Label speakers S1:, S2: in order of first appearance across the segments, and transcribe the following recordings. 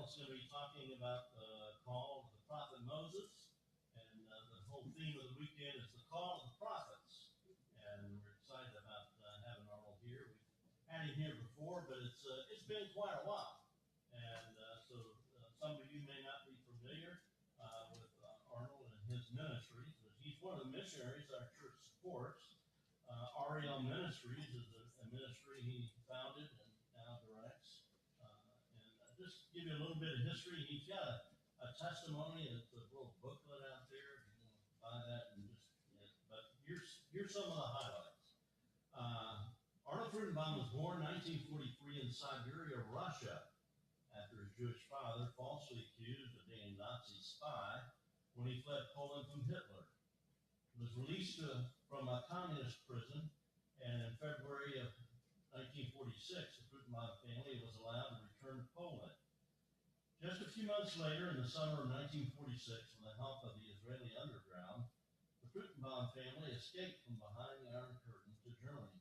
S1: Arnold's going to be talking about the call of the prophet Moses, and the whole theme of the weekend is the call of the prophets. And we're excited about having Arnold here. We've had him here before, but it's been quite a while, and so some of you may not be familiar with Arnold and his ministries, but he's one of the missionaries our church supports. REL Ministries is a ministry he founded and now directs. Just give you a little bit of history. He's got a testimony. It's a little booklet out there if you want to buy that. But here's some of the highlights. Arnold Fruchtenbaum was born in 1943 in Siberia, Russia, after his Jewish father falsely accused of being a Nazi spy when he fled Poland from Hitler. He was released from a communist prison, and in February of 1946, the Fruchtenbaum family was allowed to return to Poland. Just a few months later, in the summer of 1946, with the help of the Israeli underground, the Fruchtenbaum family escaped from behind the Iron Curtain to Germany,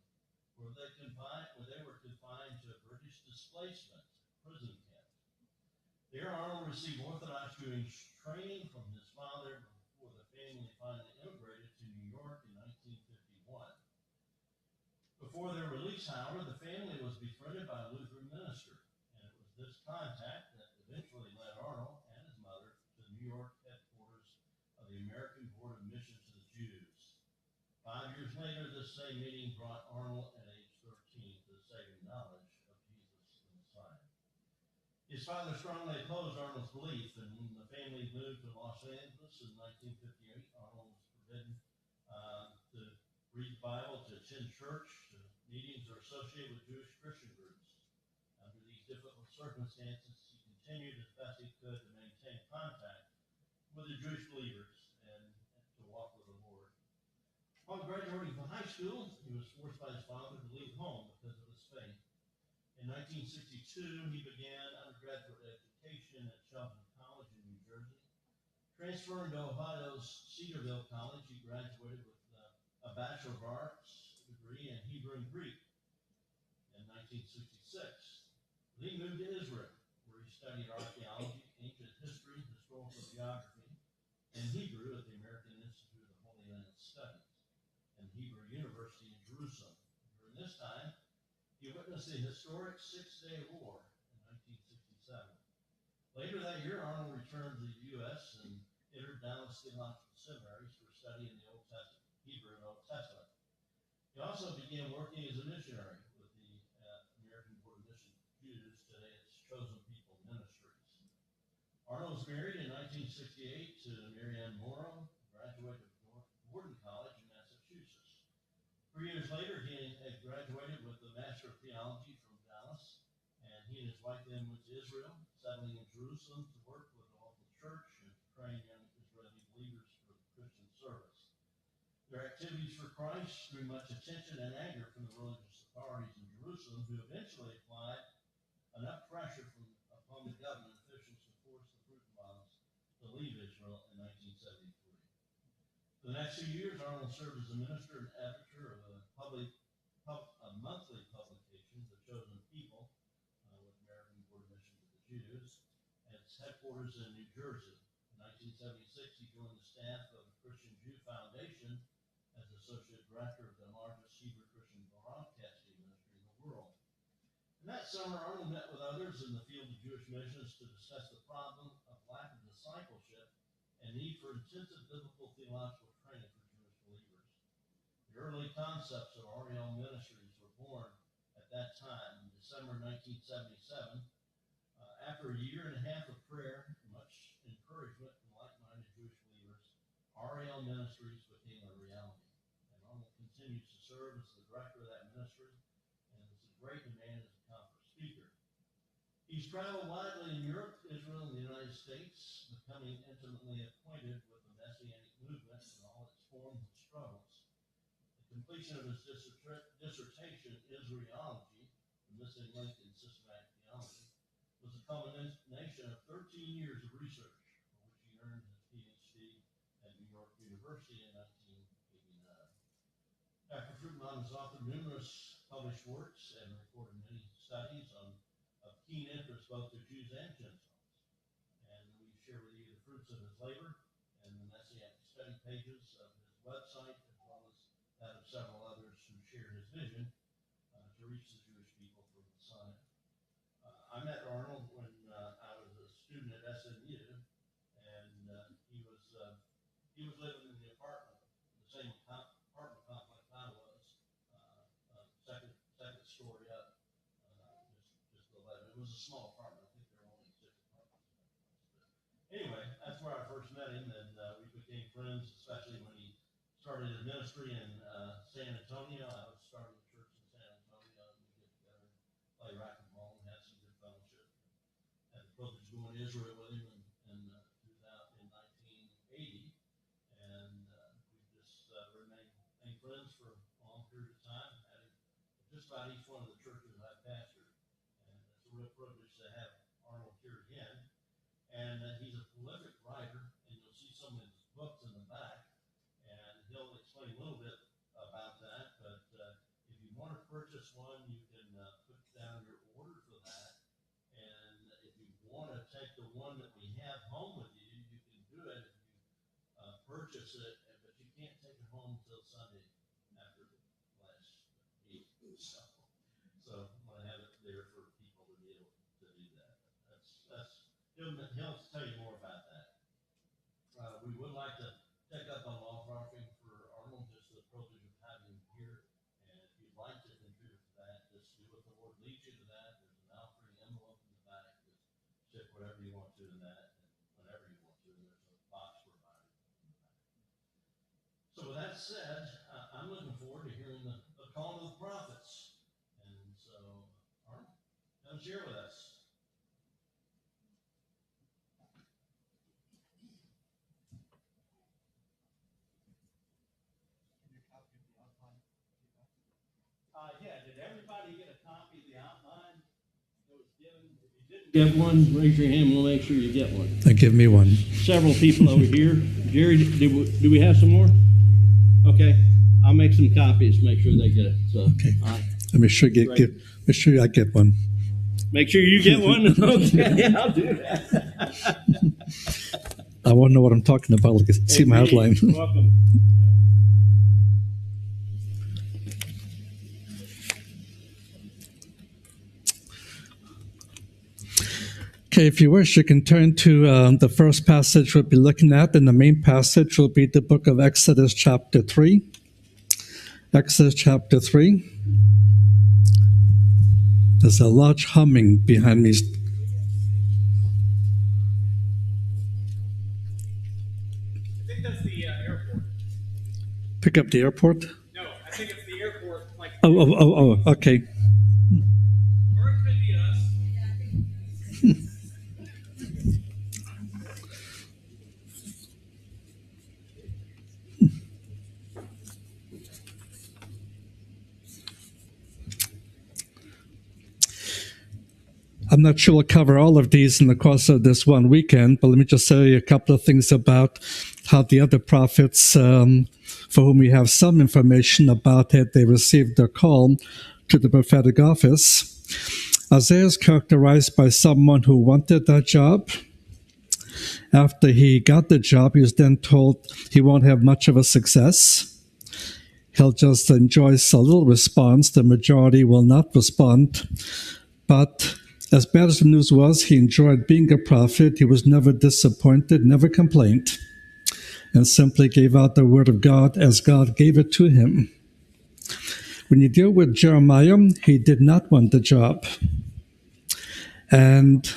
S1: where they were confined to a British displacement prison camp. There, Arnold received Orthodox Jewish training from his father before the family finally immigrated to New York in 1951. Before their release, however, the family was befriended by a Lutheran minister, and it was this contact that eventually led Arnold and his mother to the New York headquarters of the American Board of Mission to the Jews. 5 years later, this same meeting brought Arnold at age 13 to the saving knowledge of Jesus the Messiah. His father strongly opposed Arnold's belief, and when the family moved to Los Angeles in 1958, Arnold was forbidden to read the Bible, to attend church, to meetings or associate with Jewish Christian groups. Under these difficult circumstances, he continued as best he could to maintain contact with the Jewish believers and to walk with the Lord. Upon graduating from high school, he was forced by his father to leave home because of his faith. In 1962, he began undergraduate education at Shelton College in New Jersey. Transferring to Ohio's Cedarville College, he graduated with a Bachelor of Arts degree in Hebrew and Greek in 1966. Then he moved to Israel, where he studied archaeology, ancient history, historical geography, and Hebrew at the American Institute of Holy Land Studies and Hebrew University in Jerusalem. During this time, he witnessed the historic Six-Day War in 1967. Later that year, Arnold returned to the U.S. and entered Dallas Theological Seminaries for study in the Old Testament, Hebrew and Old Testament. He also began working as a missionary with the American Board of Mission Jews. Today it's Chosen People Ministries. Arnold was married in 1968 to Mary Ann Morrow, graduated from Wharton College in Massachusetts. 3 years later, he had graduated with the Master of Theology from Dallas, and he and his wife then went to Israel, settling in Jerusalem to work with the local church and to train young Israeli believers for the Christian service. Their activities for Christ drew much attention and anger from the religious authorities in Jerusalem, who eventually applied enough pressure upon the government officials to force the Fruchtenbaums to leave Israel in 1973. For the next 2 years, Arnold served as a minister and editor of a monthly publication, The Chosen People, with American Board of Mission to the Jews, at its headquarters in New Jersey. In 1976, he joined the staff of the Christian Jew Foundation as associate director of the largest Hebrew Christian broadcasting ministry in the world. In that summer, Arnold met with others in the field of Jewish missions to discuss the problem of lack of discipleship and need for intensive biblical theological training for Jewish believers. The early concepts of REL Ministries were born at that time, in December 1977. After a year and a half of prayer and much encouragement from like-minded Jewish believers, REL Ministries became a reality. And Arnold continues to serve as the director of that ministry and is a great demand as a conference speaker. He's traveled widely in Europe, Israel, and the United States, becoming intimately acquainted with the Messianic movement and all its forms and struggles. The completion of his dissertation, Israelology, the missing link in systematic theology, was a culmination of 13 years of research, for which he earned his PhD at New York University in 1989. Dr. Fruchtenbaum has authored numerous published works and recorded many studies of keen interest both to Jews and Gentiles. fruits of his labor and the Messianic study pages of his website, as well as that of several others who shared his vision to reach the Jewish people for Messiah. I met Arnold when I was a student at SMU, and he was living in the apartment, the same apartment complex I was, second story up, just 11. It was a small apartment. I think there were only 6 apartments. Anyway, that's where I first met him, and we became friends, especially when he started his ministry in San Antonio. I was starting a church in San Antonio, and we get together and play racquetball and have some good fellowship. Had the privilege of going to Israel with him in 1980, and we just remained friends for a long period of time. Had him just about each one of the churches I pastored, and it's a real privilege to have Arnold here again. And he's a prolific writer, and you'll see some of his books in the back, and he'll explain a little bit about that. But if you want to purchase one, you can put down your order for that. And if you want to take the one that we have home with you, you can do it if you purchase it, but you can't take it home until Sunday after the last week. So I'm going to have it there for people to be able to do that. He'll tell you more about that. We would like to take up an offering for Arnold, just the privilege of having him here. And if you'd like to contribute to that, just do what the Lord leads you to that. There's an offering envelope in the back. Just stick whatever you want to in that, and whenever you want to. There's a box provided in the back. So with that said, I'm looking forward to hearing the call of the prophets. And so, Arnold, come share with us. Yeah, did everybody get a copy of the outline that was given? If you didn't get one, raise your hand. We'll make sure you get one.
S2: Give me one.
S1: Several people over here. Jerry, do we have some more? Okay, I'll make some copies. Make sure they get it. So,
S2: okay. Let me sure make sure I get one.
S1: Make sure you get one. Okay, I'll do that.
S2: I want to know what I'm talking about. Like, see my outline.
S1: Welcome.
S2: Okay, if you wish, you can turn to the first passage we'll be looking at, and the main passage will be the book of Exodus chapter 3. Exodus chapter 3. There's a large humming behind me.
S3: I think that's the airport.
S2: Pick up the airport?
S3: No, I think it's the airport. Like
S2: Oh, okay.
S3: Or it could be us.
S2: I'm not sure we'll cover all of these in the course of this one weekend, but let me just say a couple of things about how the other prophets, for whom we have some information about had they received their call to the prophetic office. Isaiah is characterized by someone who wanted that job. After he got the job, he was then told he won't have much of a success. He'll just enjoy a little response. The majority will not respond. But as bad as the news was, he enjoyed being a prophet. He was never disappointed, never complained, and simply gave out the word of God as God gave it to him. When you deal with Jeremiah, he did not want the job. And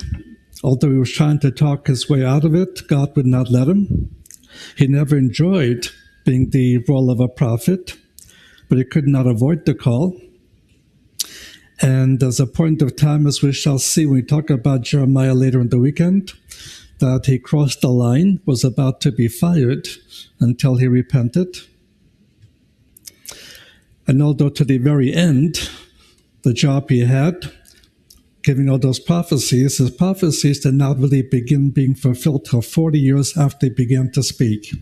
S2: although he was trying to talk his way out of it, God would not let him. He never enjoyed being the role of a prophet, but he could not avoid the call. And there's a point of time, as we shall see when we talk about Jeremiah later in the weekend, that he crossed the line, was about to be fired until he repented. And although to the very end, the job he had, giving all those prophecies, his prophecies did not really begin being fulfilled till 40 years after he began to speak.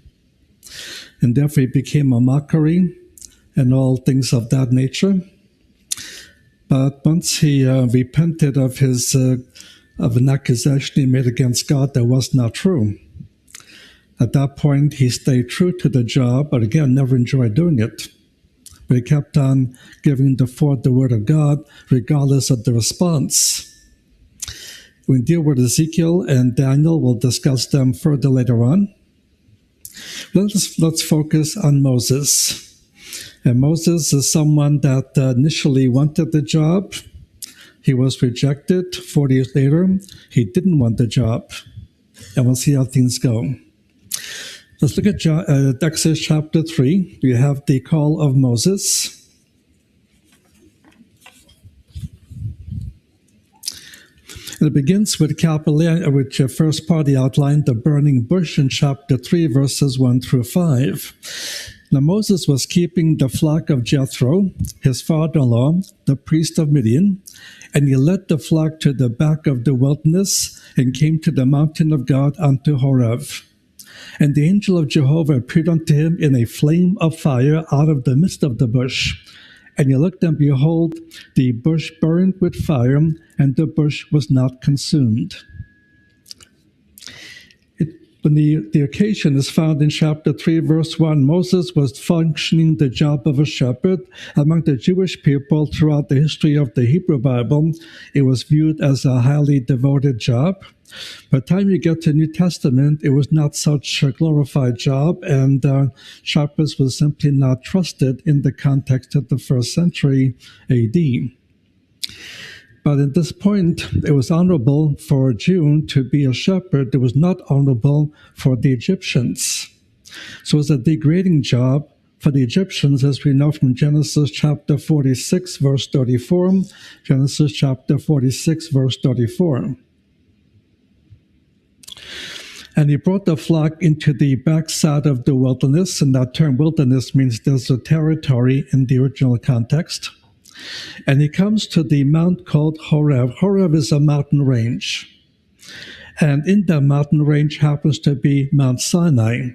S2: And therefore he became a mockery and all things of that nature. But once he repented of an accusation he made against God that was not true, At that point, he stayed true to the job, but again, never enjoyed doing it. But he kept on giving forth the word of God, regardless of the response. We deal with Ezekiel and Daniel. We'll discuss them further later on. Let's focus on Moses. And Moses is someone that initially wanted the job. He was rejected. 40 years later, he didn't want the job. And we'll see how things go. Let's look at Exodus chapter 3. We have the call of Moses. And it begins with capital A, which first part of the outline, the burning bush in chapter 3, verses 1 through 5. Now Moses was keeping the flock of Jethro, his father-in-law, the priest of Midian, and he led the flock to the back of the wilderness and came to the mountain of God unto Horeb. And the angel of Jehovah appeared unto him in a flame of fire out of the midst of the bush. And he looked, and behold, the bush burned with fire, and the bush was not consumed. When the occasion is found in chapter 3, verse 1, Moses was functioning the job of a shepherd among the Jewish people throughout the history of the Hebrew Bible. It was viewed as a highly devoted job. By the time you get to the New Testament, it was not such a glorified job, and shepherds were simply not trusted in the context of the first century AD. But at this point, it was honorable for a Jew to be a shepherd. It was not honorable for the Egyptians. So it was a degrading job for the Egyptians, as we know from Genesis chapter 46, verse 34. Genesis chapter 46, verse 34. And he brought the flock into the backside of the wilderness, and that term wilderness means desert territory in the original context. And he comes to the mount called Horeb. Horeb is a mountain range. And in that mountain range happens to be Mount Sinai.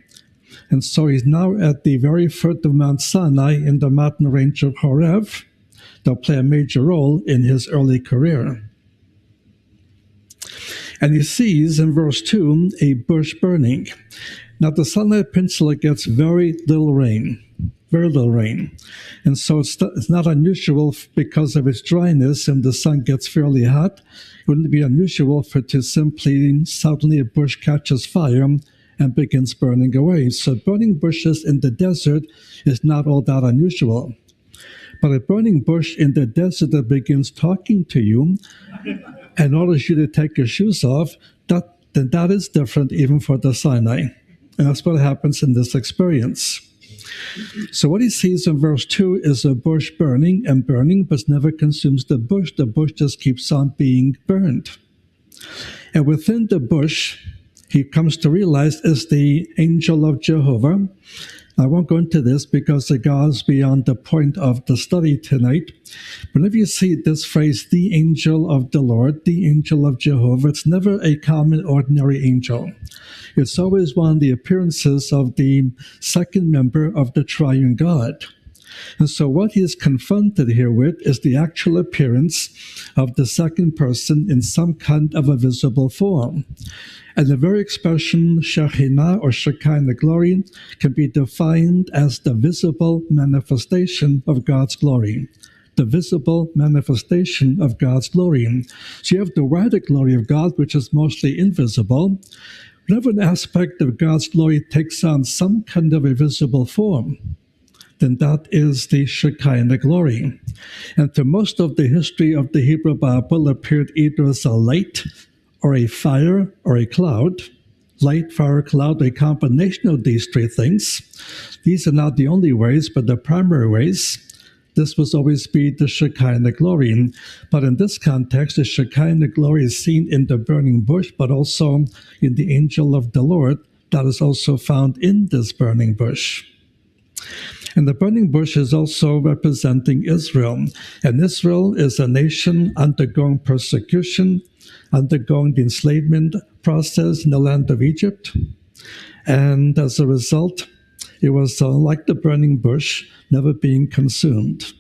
S2: And so he's now at the very foot of Mount Sinai in the mountain range of Horeb. They'll play a major role in his early career. And he sees in verse 2 a bush burning. Now the Sinai Peninsula gets very little rain. And so it's not unusual because of its dryness, and the sun gets fairly hot. It wouldn't be unusual for it to suddenly a bush catches fire and begins burning away. So burning bushes in the desert is not all that unusual. But a burning bush in the desert that begins talking to you and orders you to take your shoes off, then that is different even for the Sinai. And that's what happens in this experience. So what he sees in verse 2 is a bush burning, but never consumes the bush. The bush just keeps on being burned. And within the bush, he comes to realize is the angel of Jehovah. I won't go into this because it goes beyond the point of the study tonight. But if you see this phrase, the angel of the Lord, the angel of Jehovah, it's never a common, ordinary angel. It's always one of the appearances of the second member of the triune God. And so what he is confronted here with is the actual appearance of the second person in some kind of a visible form. And the very expression Shekinah or Shekinah glory can be defined as the visible manifestation of God's glory. The visible manifestation of God's glory. So you have the wider glory of God, which is mostly invisible. Whenever an aspect of God's glory takes on some kind of a visible form, then that is the Shekinah glory. And to most of the history of the Hebrew Bible appeared either as a light or a fire or a cloud. Light, fire, cloud, a combination of these three things. These are not the only ways, but the primary ways. This was always be the Shekinah glory. But in this context, the Shekinah glory is seen in the burning bush, but also in the angel of the Lord that is also found in this burning bush. And the burning bush is also representing Israel. And Israel is a nation undergoing persecution, undergoing the enslavement process in the land of Egypt. And as a result, it was like the burning bush, never being consumed.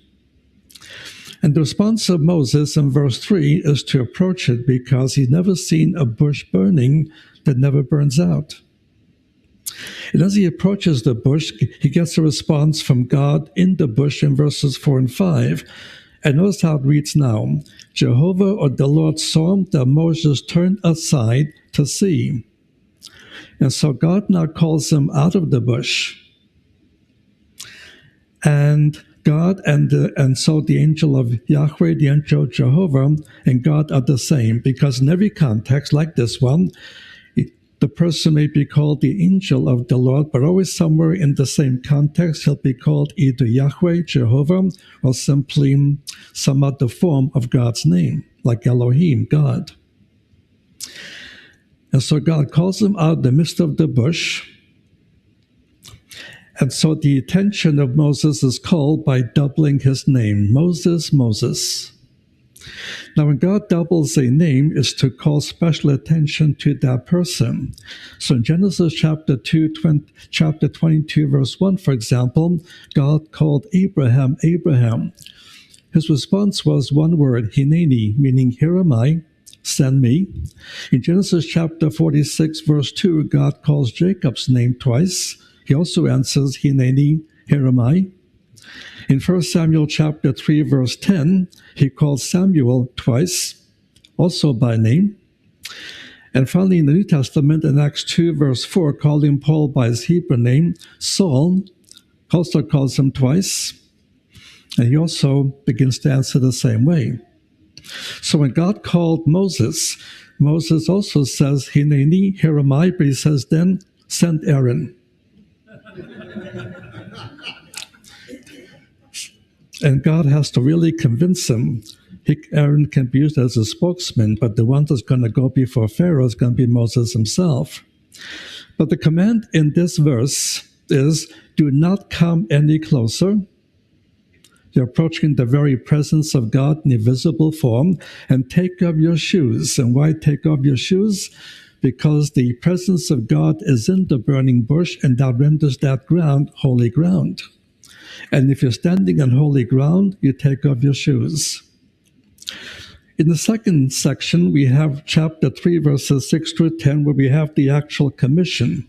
S2: And the response of Moses in verse 3 is to approach it because he's never seen a bush burning that never burns out. And as he approaches the bush, he gets a response from God in the bush in verses 4 and 5. And notice how it reads now. Jehovah or the Lord saw that Moses turned aside to see. And so God now calls him out of the bush. And God and so the angel of Yahweh, the angel of Jehovah, and God are the same, because in every context like this one, the person may be called the angel of the Lord, but always somewhere in the same context, he'll be called either Yahweh, Jehovah, or simply some other form of God's name, like Elohim, God. And so God calls him out of the midst of the bush. And so the attention of Moses is called by doubling his name, Moses, Moses. Now, when God doubles a name, is to call special attention to that person. So in Genesis chapter 22, verse 1, for example, God called Abraham, Abraham. His response was one word, Hineni, meaning, here am I, send me. In Genesis chapter 46, verse 2, God calls Jacob's name twice. He also answers, Hineni, here am I. In 1 Samuel chapter 3, verse 10, he calls Samuel twice, also by name. And finally, in the New Testament, in Acts 2, verse 4, calling Paul by his Hebrew name, Saul, also calls him twice. And he also begins to answer the same way. So when God called Moses, Moses also says, Hineni, here am I, but he says then, send Aaron. And God has to really convince him. Aaron can be used as a spokesman, but the one that's going to go before Pharaoh is going to be Moses himself. But the command in this verse is, do not come any closer. You're approaching the very presence of God in a visible form, and take off your shoes. And why take off your shoes? Because the presence of God is in the burning bush, and that renders that ground holy ground. And if you're standing on holy ground, you take off your shoes. In the second section, we have chapter 3, verses 6 through 10, where we have the actual commission.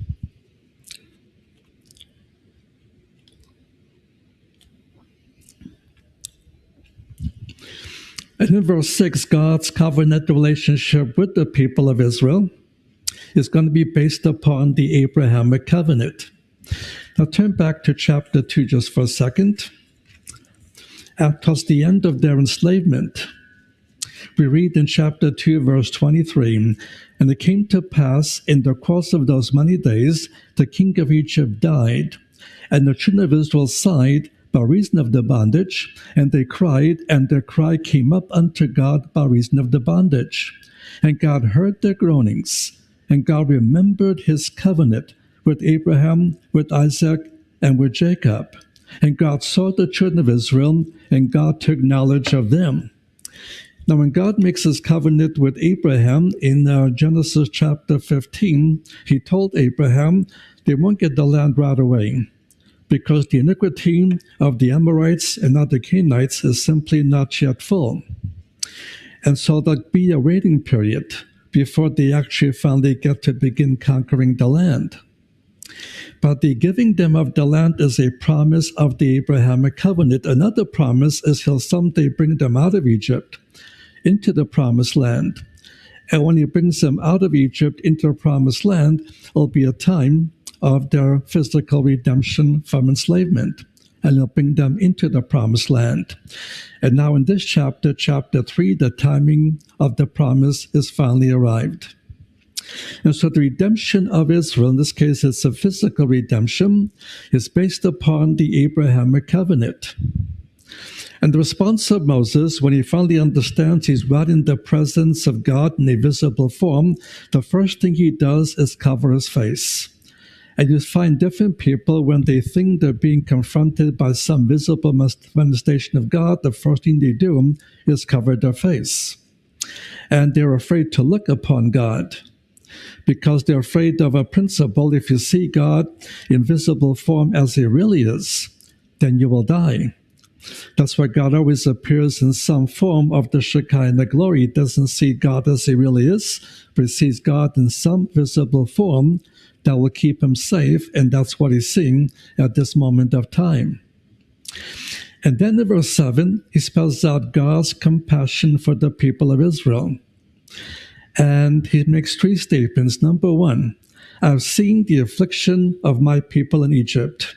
S2: And in verse 6, God's covenant relationship with the people of Israel is going to be based upon the Abrahamic covenant. Now turn back to chapter 2 just for a second. Towards the end of their enslavement, we read in chapter 2, verse 23, and it came to pass in the course of those many days, the king of Egypt died, and the children of Israel sighed by reason of the bondage, and they cried, and their cry came up unto God by reason of the bondage. And God heard their groanings, and God remembered his covenant with Abraham, with Isaac, and with Jacob. And God saw the children of Israel, and God took knowledge of them. Now, when God makes his covenant with Abraham in Genesis chapter 15, he told Abraham they won't get the land right away, because the iniquity of the Amorites and not the Canaanites is simply not yet full. And so there'll be a waiting period before they actually finally get to begin conquering the land. But the giving them of the land is a promise of the Abrahamic covenant. Another promise is he'll someday bring them out of Egypt into the promised land. And when he brings them out of Egypt into the promised land, it'll be a time of their physical redemption from enslavement. And he'll bring them into the promised land. And now in this chapter, chapter 3, the timing of the promise is finally arrived. And so the redemption of Israel, in this case it's a physical redemption, is based upon the Abrahamic covenant. And the response of Moses, when he finally understands he's right in the presence of God in a visible form, the first thing he does is cover his face. And you find different people, when they think they're being confronted by some visible manifestation of God, the first thing they do is cover their face. And they're afraid to look upon God, because they're afraid of a principle: if you see God in visible form as he really is, then you will die. That's why God always appears in some form of the Shekinah glory. He doesn't see God as he really is, but he sees God in some visible form that will keep him safe, and that's what he's seeing at this moment of time. And then in verse 7, he spells out God's compassion for the people of Israel. And he makes three statements. Number one, I've seen the affliction of my people in Egypt.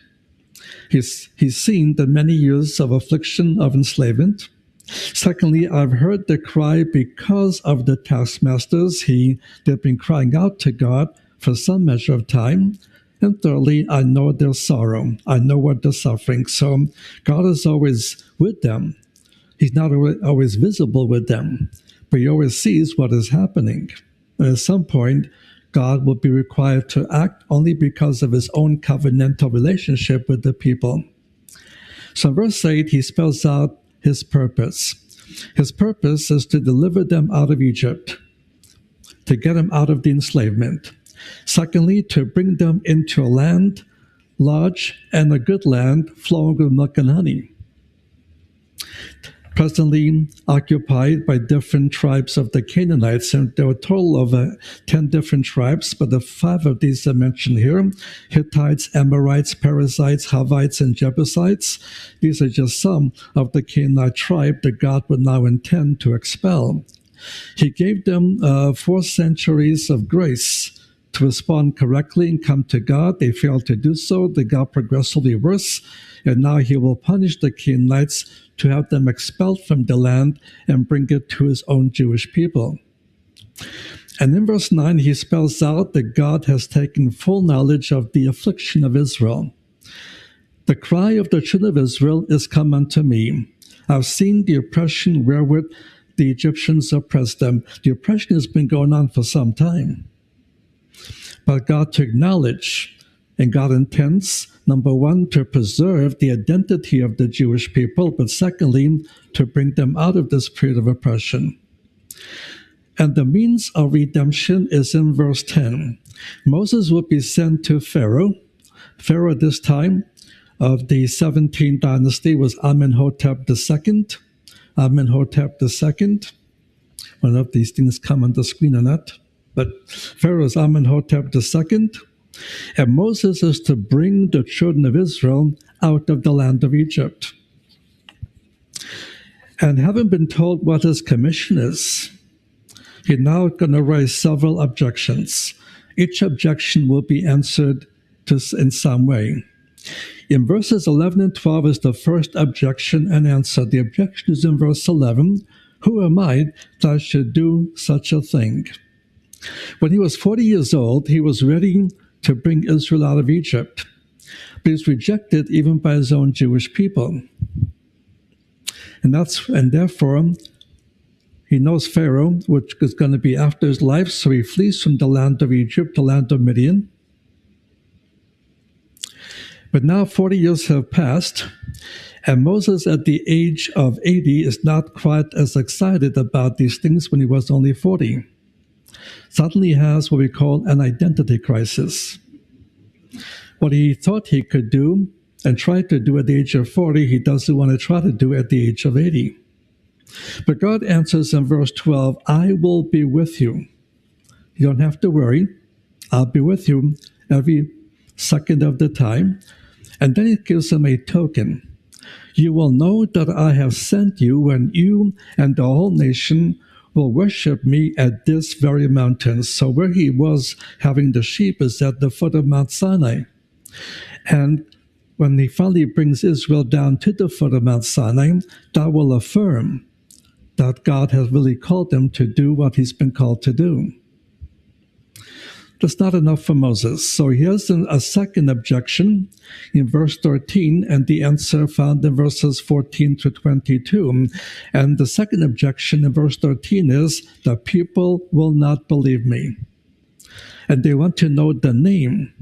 S2: He's seen the many years of affliction of enslavement. Secondly, I've heard the cry because of the taskmasters. They've been crying out to God for some measure of time. And thirdly, I know their sorrow. I know what they're suffering. So God is always with them. He's not always visible with them, but he always sees what is happening. And at some point, God will be required to act only because of his own covenantal relationship with the people. So in verse 8, he spells out his purpose. His purpose is to deliver them out of Egypt, to get them out of the enslavement. Secondly, to bring them into a land, large and a good land, flowing with milk and honey. Presently occupied by different tribes of the Canaanites, and there were a total of 10 different tribes, but the 5 of these are mentioned here: Hittites, Amorites, Perizzites, Havites, and Jebusites. These are just some of the Canaanite tribe that God would now intend to expel. He gave them 4 centuries of grace to respond correctly and come to God. They failed to do so. They got progressively worse, and now he will punish the Canaanites to have them expelled from the land and bring it to his own Jewish people. And in verse 9, he spells out that God has taken full knowledge of the affliction of Israel. The cry of the children of Israel is come unto me. I've seen the oppression wherewith the Egyptians oppressed them. The oppression has been going on for some time. But God to acknowledge, and God intends, number one, to preserve the identity of the Jewish people, but secondly, to bring them out of this period of oppression. And the means of redemption is in verse 10. Moses will be sent to Pharaoh. Pharaoh at this time of the 17th dynasty was Amenhotep II. Amenhotep II. I don't know if these things come on the screen or not, but Pharaoh is Amenhotep II. And Moses is to bring the children of Israel out of the land of Egypt. And having been told what his commission is, he's now going to raise several objections. Each objection will be answered in some way. In verses 11 and 12 is the first objection and answer. The objection is in verse 11. Who am I that I should do such a thing? When he was 40 years old, he was ready to bring Israel out of Egypt, but he's rejected even by his own Jewish people. And therefore, he knows Pharaoh, which is going to be after his life, so he flees from the land of Egypt to the land of Midian. But now 40 years have passed, and Moses at the age of 80 is not quite as excited about these things when he was only 40. Suddenly he has what we call an identity crisis. What he thought he could do and tried to do at the age of 40, he doesn't want to try to do at the age of 80. But God answers in verse 12, I will be with you. You don't have to worry. I'll be with you every second of the time. And then it gives him a token. You will know that I have sent you when you and the whole nation will worship me at this very mountain. So where he was having the sheep is at the foot of Mount Sinai. And when he finally brings Israel down to the foot of Mount Sinai, that will affirm that God has really called them to do what he's been called to do. That's not enough for Moses. So he has a second objection in verse 13, and the answer found in verses 14 to 22. And the second objection in verse 13 is, the people will not believe me. And they want to know the name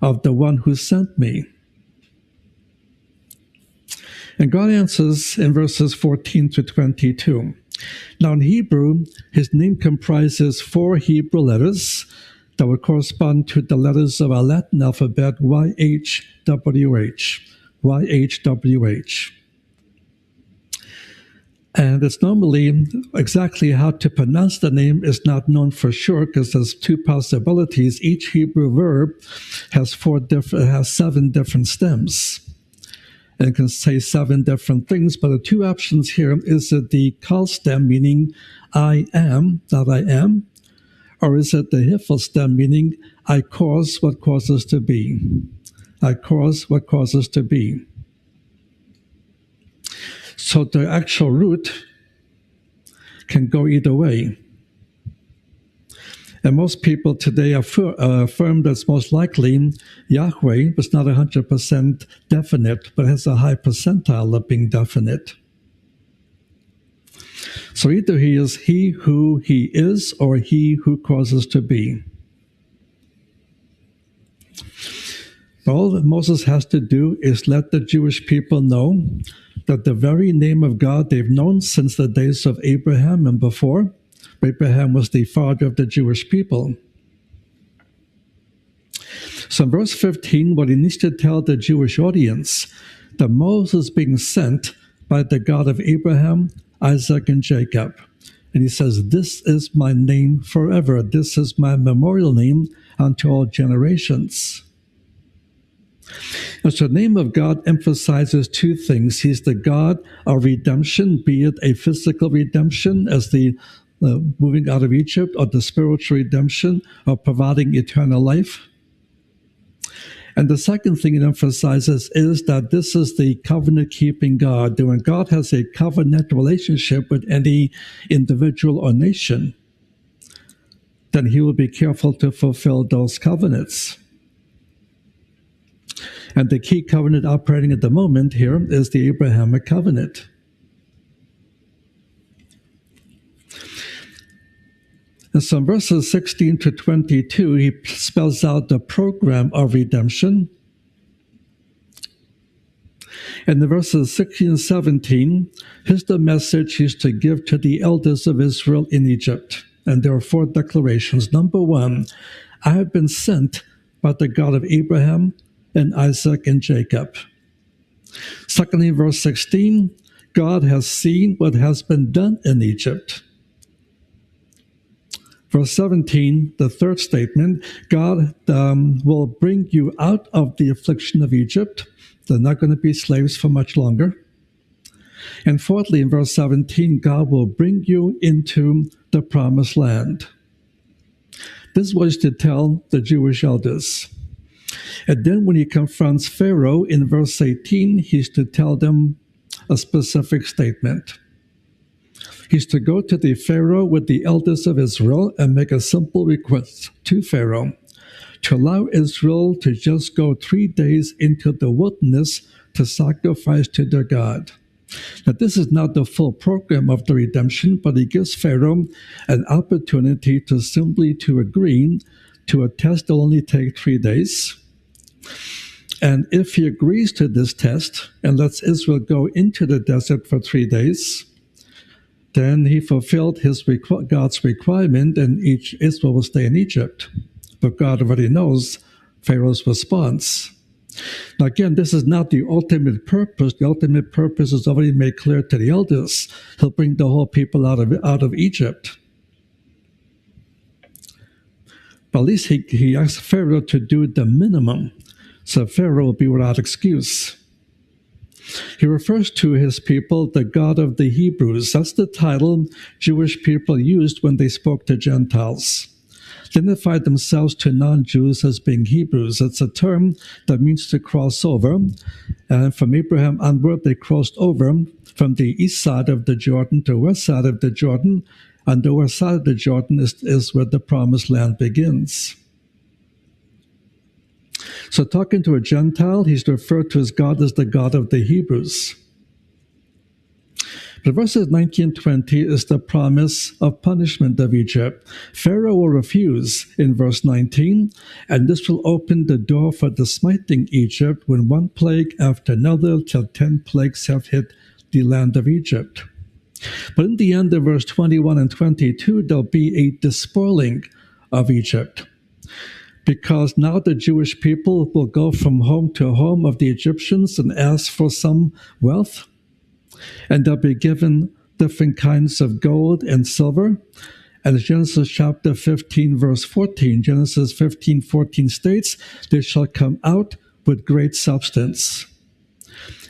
S2: of the one who sent me. And God answers in verses 14 to 22. Now in Hebrew, his name comprises 4 Hebrew letters that would correspond to the letters of our Latin alphabet, YHWH. YHWH. And it's normally exactly how to pronounce the name is not known for sure because there's two possibilities. Each Hebrew verb has seven different stems. And it can say seven different things, but the two options here is it the kal stem, meaning I am, that I am, or is it the hifel stem, meaning I cause what causes to be. I cause what causes to be. So the actual root can go either way. And most people today affirm that it's most likely Yahweh, but it's not 100% definite, but has a high percentile of being definite. So either he is he who he is, or he who causes to be. All that Moses has to do is let the Jewish people know that the very name of God they've known since the days of Abraham and before. Abraham was the father of the Jewish people. So in verse 15, what he needs to tell the Jewish audience, that Moses being sent by the God of Abraham, Isaac, and Jacob. And he says, this is my name forever. This is my memorial name unto all generations. And so the name of God emphasizes two things. He's the God of redemption, be it a physical redemption as the moving out of Egypt, or the spiritual redemption of providing eternal life. And the second thing it emphasizes is that this is the covenant-keeping God. That when God has a covenant relationship with any individual or nation, then he will be careful to fulfill those covenants. And the key covenant operating at the moment here is the Abrahamic covenant. And so in verses 16 to 22, he spells out the program of redemption. And in verses 16 and 17, here's the message he's to give to the elders of Israel in Egypt. And there are four declarations. Number one, I have been sent by the God of Abraham and Isaac and Jacob. Secondly, verse 16, God has seen what has been done in Egypt. Verse 17, the third statement, God will bring you out of the affliction of Egypt. They're not going to be slaves for much longer. And fourthly, in verse 17, God will bring you into the promised land. This was to tell the Jewish elders. And then when he confronts Pharaoh in verse 18, he's to tell them a specific statement. He's to go to the Pharaoh with the elders of Israel and make a simple request to Pharaoh to allow Israel to just go 3 days into the wilderness to sacrifice to their God. Now, this is not the full program of the redemption, but he gives Pharaoh an opportunity to simply to agree to a test that will only take 3 days. And if he agrees to this test and lets Israel go into the desert for 3 days, then he fulfilled God's requirement, and Israel will stay in Egypt. But God already knows Pharaoh's response. Now again, this is not the ultimate purpose. The ultimate purpose is already made clear to the elders. He'll bring the whole people out of Egypt. But at least he asked Pharaoh to do the minimum, so Pharaoh will be without excuse. He refers to his people, the God of the Hebrews. That's the title Jewish people used when they spoke to Gentiles. They identified themselves to non-Jews as being Hebrews. It's a term that means to cross over. And from Abraham onward, they crossed over from the east side of the Jordan to the west side of the Jordan. And the west side of the Jordan is where the promised land begins. So talking to a Gentile, he's referred to as God as the God of the Hebrews. But verses 19 and 20 is the promise of punishment of Egypt. Pharaoh will refuse in verse 19, and this will open the door for the smiting Egypt when one plague after another till 10 plagues have hit the land of Egypt. But in the end of verse 21 and 22, there'll be a despoiling of Egypt. Because now the Jewish people will go from home to home of the Egyptians and ask for some wealth, and they'll be given different kinds of gold and silver. And Genesis chapter 15, verse 14, Genesis 15:14 states, they shall come out with great substance.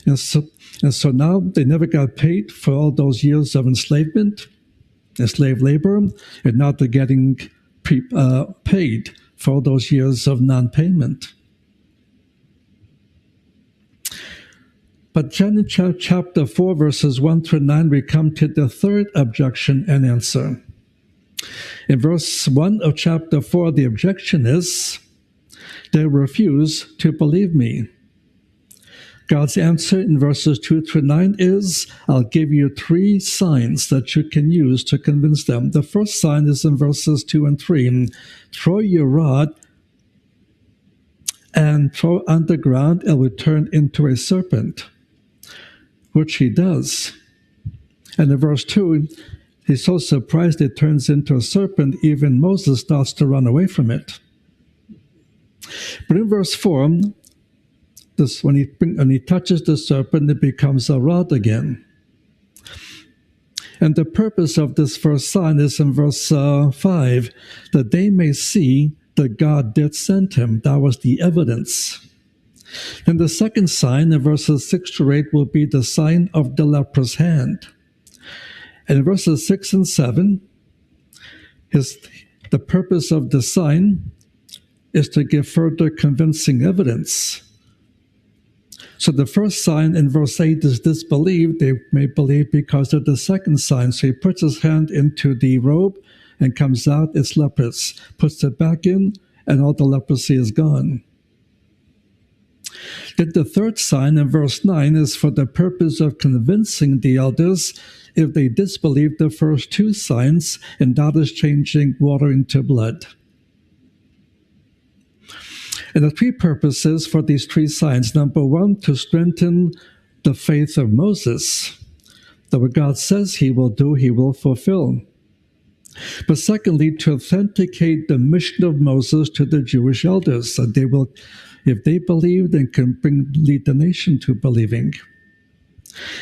S2: And so now they never got paid for all those years of enslavement, slave labor, and now they're getting paid for all those years of non-payment. But Genesis chapter 4, verses 1 through 9, we come to the third objection and answer. In verse 1 of chapter 4, the objection is, they refuse to believe me. God's answer in verses 2 through 9 is, I'll give you 3 signs that you can use to convince them. The first sign is in verses 2 and 3. Throw your rod and throw on the ground, it will turn into a serpent, which he does. And in verse 2, he's so surprised it turns into a serpent, even Moses starts to run away from it. But in verse 4, when he touches the serpent, it becomes a rod again. And the purpose of this first sign is in verse 5, that they may see that God did send him. That was the evidence. And the second sign in verses 6 to 8 will be the sign of the leper's hand. And in verses 6 and 7, the purpose of the sign is to give further convincing evidence. So the first sign in verse 8 is disbelieved. They may believe because of the second sign. So he puts his hand into the robe and comes out, it's leprous. Puts it back in, and all the leprosy is gone. Then the third sign in verse 9 is for the purpose of convincing the elders if they disbelieve the first 2 signs, and that is changing water into blood. And the 3 purposes for these 3 signs. Number 1, to strengthen the faith of Moses. That what God says he will do, he will fulfill. But secondly, to authenticate the mission of Moses to the Jewish elders. That they will, if they believe, then can lead the nation to believing.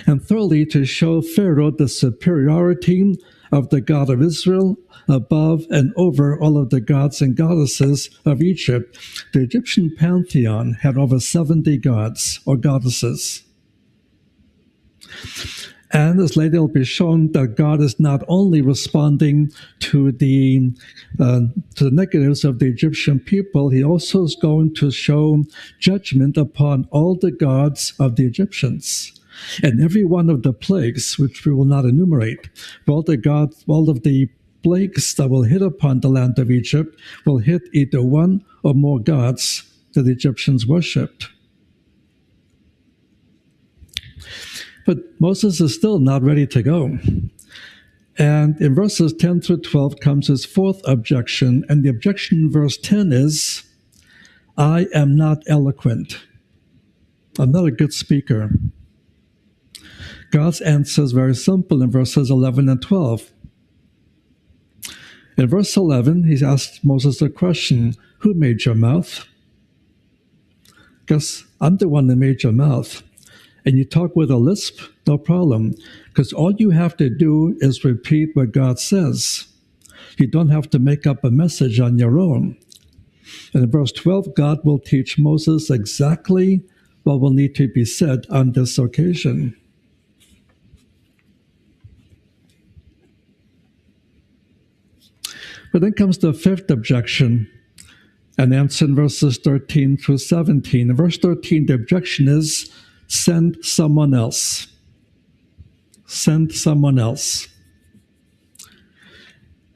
S2: And thirdly, to show Pharaoh the superiority of the God of Israel above and over all of the gods and goddesses of Egypt. The Egyptian pantheon had over 70 gods or goddesses. And as later will be shown, that God is not only responding to the negatives of the Egyptian people, he also is going to show judgment upon all the gods of the Egyptians. And every one of the plagues, which we will not enumerate, all of the plagues that will hit upon the land of Egypt will hit either one or more gods that the Egyptians worshipped. But Moses is still not ready to go. And in verses 10 through 12 comes his fourth objection. And the objection in verse 10 is, I am not eloquent. I'm not a good speaker. God's answer is very simple in verses 11 and 12. In verse 11, he asks Moses a question, who made your mouth? Because I'm the one that made your mouth. And you talk with a lisp, no problem. Because all you have to do is repeat what God says. You don't have to make up a message on your own. And in verse 12, God will teach Moses exactly what will need to be said on this occasion. But then comes the fifth objection, and answer in verses 13 through 17. In verse 13, the objection is, send someone else. Send someone else.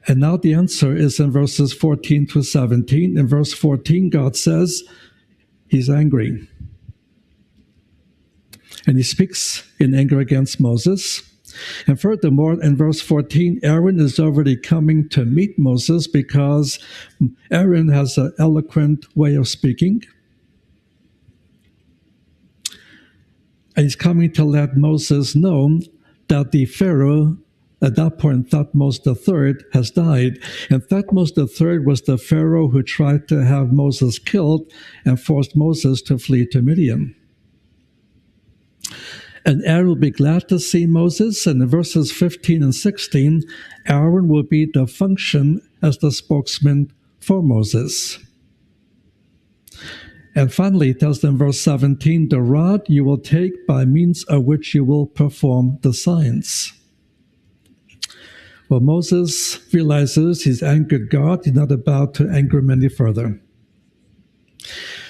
S2: And now the answer is in verses 14 through 17. In verse 14, God says he's angry. And he speaks in anger against Moses. And furthermore, in verse 14, Aaron is already coming to meet Moses because Aaron has an eloquent way of speaking. And he's coming to let Moses know that the Pharaoh, at that point, Thutmose III has died. And Thutmose III was the Pharaoh who tried to have Moses killed and forced Moses to flee to Midian. And Aaron will be glad to see Moses. And in verses 15 and 16, Aaron will be the function as the spokesman for Moses. And finally, it tells them, verse 17, the rod you will take by means of which you will perform the signs. Well, Moses realizes he's angered God. He's not about to anger him any further.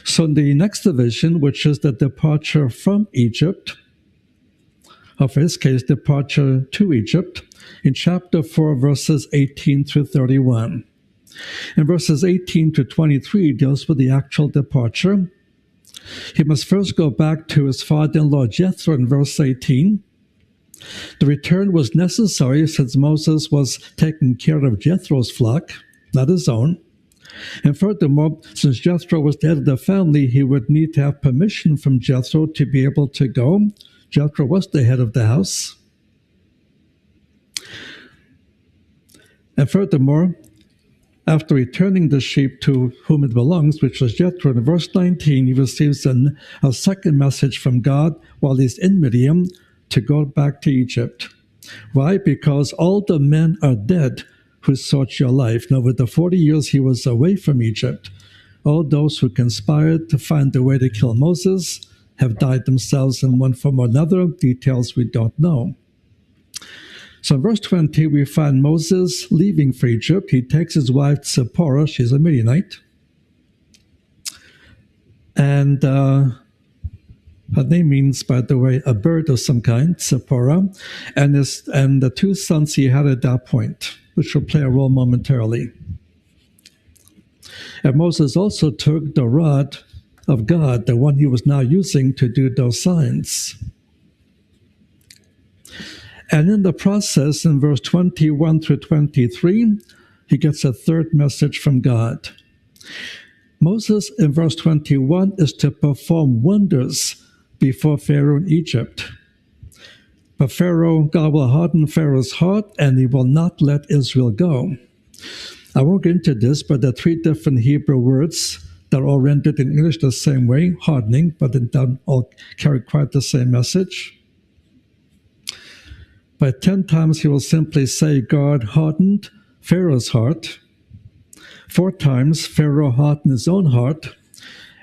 S2: So in the next division, which is the departure from Egypt, or for his case, departure to Egypt, in chapter 4, verses 18 through 31. In verses 18 to 23 deals with the actual departure. He must first go back to his father-in-law Jethro in verse 18. The return was necessary since Moses was taking care of Jethro's flock, not his own. And furthermore, since Jethro was the head of the family, he would need to have permission from Jethro to be able to go. Jethro was the head of the house. And furthermore, after returning the sheep to whom it belongs, which was Jethro, in verse 19, he receives a second message from God while he's in Midian to go back to Egypt. Why? Because all the men are dead who sought your life. Now, over the 40 years he was away from Egypt, all those who conspired to find a way to kill Moses have died themselves in one form or another. Details we don't know. So in verse 20, we find Moses leaving for Egypt. He takes his wife Zipporah, she's a Midianite. And her name means, by the way, a bird of some kind, Zipporah, and the two sons he had at that point, which will play a role momentarily. And Moses also took the rod of God, the one he was now using to do those signs. And in the process, in verse 21 through 23, he gets a third message from God. Moses, in verse 21, is to perform wonders before Pharaoh in Egypt. But God will harden Pharaoh's heart, and he will not let Israel go. I won't get into this, but there are three different Hebrew words that are all rendered in English the same way, hardening, but they don't all carry quite the same message. But 10 times he will simply say, God hardened Pharaoh's heart. 4 times, Pharaoh hardened his own heart.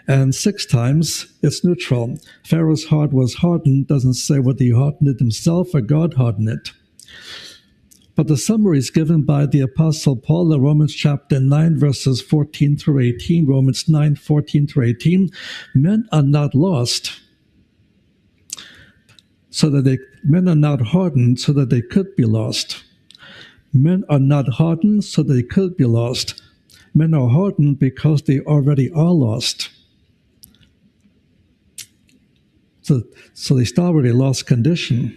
S2: And 6 times, it's neutral. Pharaoh's heart was hardened, doesn't say whether he hardened it himself or God hardened it. But the summary is given by the Apostle Paul in Romans chapter 9, verses 14 through 18. Romans 9, 14 through 18. Men are not lost, men are not hardened so that they could be lost. Men are not hardened so that they could be lost. Men are hardened because they already are lost. So they start with a lost condition.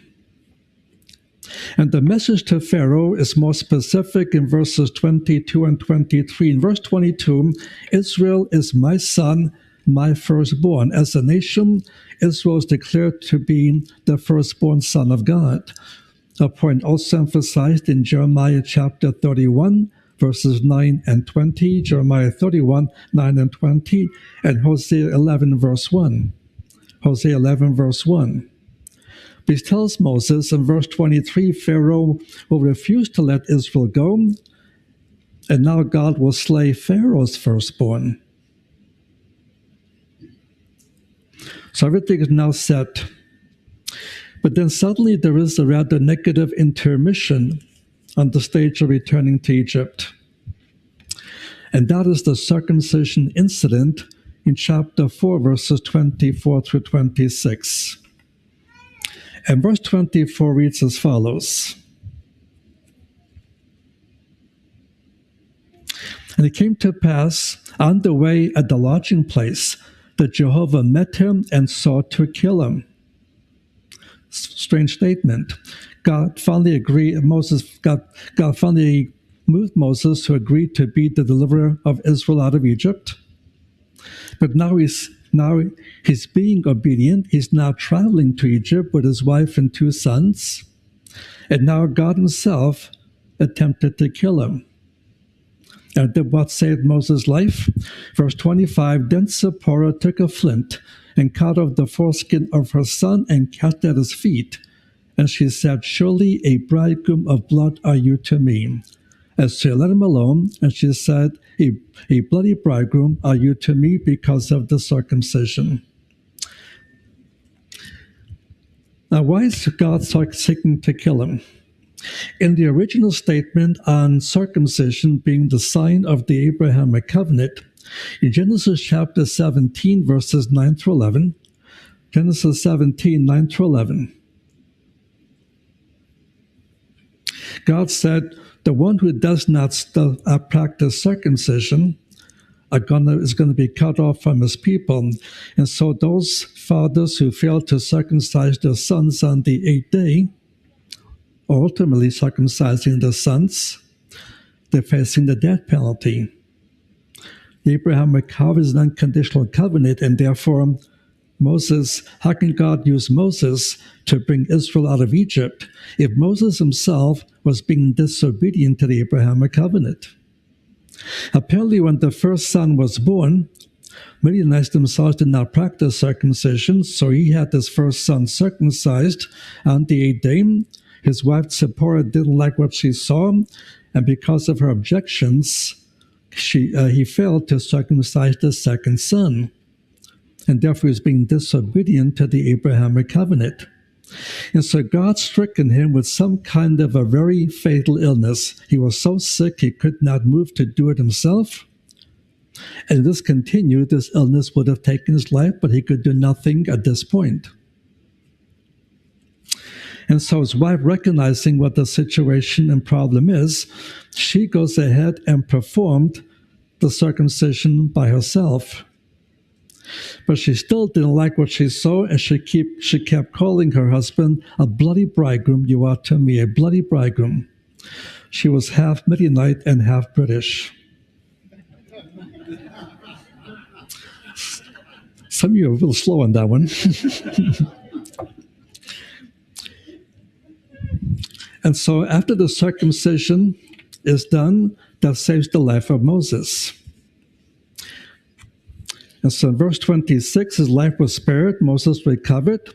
S2: And the message to Pharaoh is more specific in verses 22 and 23. In verse 22, Israel is my son, my firstborn. As a nation, Israel is declared to be the firstborn son of God. A point also emphasized in Jeremiah chapter 31, verses 9 and 20, Jeremiah 31, 9 and 20, and Hosea 11, verse 1. Hosea 11, verse 1. This tells Moses in verse 23, Pharaoh will refuse to let Israel go, and now God will slay Pharaoh's firstborn. So everything is now set. But then suddenly there is a rather negative intermission on the stage of returning to Egypt. And that is the circumcision incident in chapter 4, verses 24 through 26. And verse 24 reads as follows. And it came to pass on the way at the lodging place that Jehovah met him and sought to kill him. Strange statement. God finally moved Moses to agree to be the deliverer of Israel out of Egypt. But now he's being obedient. He's now traveling to Egypt with his wife and 2 sons. And now God himself attempted to kill him. And what saved Moses' life? Verse 25, then Zipporah took a flint and cut off the foreskin of her son and cast at his feet. And she said, surely a bridegroom of blood are you to me. And she let him alone, and she said, a bloody bridegroom are you to me because of the circumcision. Now, why is God seeking to kill him? In the original statement on circumcision being the sign of the Abrahamic covenant, in Genesis chapter 17, verses 9 through 11, Genesis 17, 9 through 11, God said, the one who does not practice circumcision is going to be cut off from his people. And so those fathers who fail to circumcise their sons on the 8th day, or ultimately circumcising their sons, they're facing the death penalty. The Abrahamic covenant is an unconditional covenant, and therefore Moses, how can God use Moses to bring Israel out of Egypt if Moses himself was being disobedient to the Abrahamic covenant? Apparently, when the first son was born, Midianites themselves did not practice circumcision, so he had his first son circumcised on the 8th day. His wife Zipporah didn't like what she saw, and because of her objections, he failed to circumcise the second son, and therefore he was being disobedient to the Abrahamic covenant. And so God stricken him with some kind of a very fatal illness. He was so sick he could not move to do it himself. And if this continued, this illness would have taken his life, but he could do nothing at this point. And so his wife, recognizing what the situation and problem is, she goes ahead and performed the circumcision by herself. But she still didn't like what she saw, and she kept calling her husband a bloody bridegroom. You are to me a bloody bridegroom. She was half Midianite and half British. Some of you are a little slow on that one. And so after the circumcision is done, that saves the life of Moses. And so in verse 26, his life was spared, Moses recovered,